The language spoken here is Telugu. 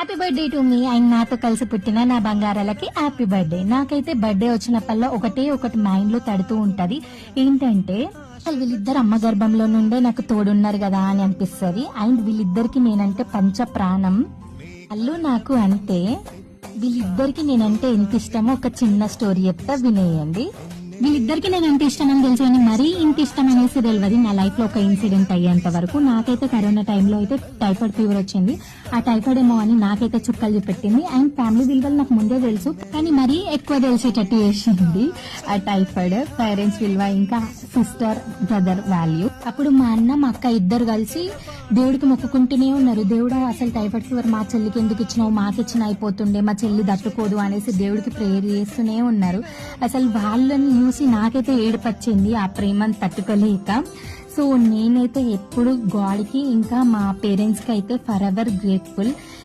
Happy birthday to me. And నాతో కలిసి పుట్టిన నా బంగారాలకి హ్యాపీ బర్త్డే. నాకైతే బర్త్డే వచ్చినప్పల్లా ఒకటి మైండ్ లో తడుతూ ఉంటది. ఏంటంటే అసలు వీళ్ళిద్దరు అమ్మ గర్భంలో నుండే నాకు తోడున్నారు కదా అని అనిపిస్తుంది. అండ్ వీళ్ళిద్దరికి నేనంటే పంచ ప్రాణం. అల్లు నాకు అంతే. వీళ్ళిద్దరికి నేనంటే ఎంత ఇష్టమో ఒక చిన్న స్టోరీ చెప్తా, వినేయండి. వీళ్ళిద్దరికి నేను ఎంత ఇష్టం అని తెలుసు, కానీ మరీ ఇంత ఇష్టం అనేసి తెలియదు. నా లైఫ్ లో ఒక ఇన్సిడెంట్ అయ్యేంత వరకు నాకైతే కరోనా టైంలో అయితే టైఫాయిడ్ ఫీవర్ వచ్చింది. ఆ టైఫాయిడ్ ఏమో అని నాకైతే చుక్కలు చూపెట్టింది. అండ్ ఫ్యామిలీ విలువలు నాకు ముందే తెలుసు, కానీ మరీ ఎక్కువ తెలిసేటట్టు చేసింది ఆ టైఫాయిడ్. పేరెంట్స్ విలువ, ఇంకా సిస్టర్ బ్రదర్ వాల్యూ. అప్పుడు మా అన్న మా అక్క ఇద్దరు కలిసి దేవుడికి మొక్కుకుంటూనే ఉన్నారు. దేవుడా, అసలు టైఫాయిడ్ ఫీవర్ మా చెల్లికి ఎందుకు ఇచ్చినావు, మాకిచ్చిన అయిపోతుండే, మా చెల్లి తట్టుకోదు అనేసి దేవుడికి ప్రేయర్ చేస్తూనే ఉన్నారు. అసలు వాళ్ళని చూసి నాకైతే ఏడుపచ్చింది, ఆ ప్రేమను తట్టుకోలేక. సో నేనైతే ఎప్పుడు గాడ్కి ఇంకా మా పేరెంట్స్కి అయితే ఫర్ ఎవర్ గ్రేట్ఫుల్.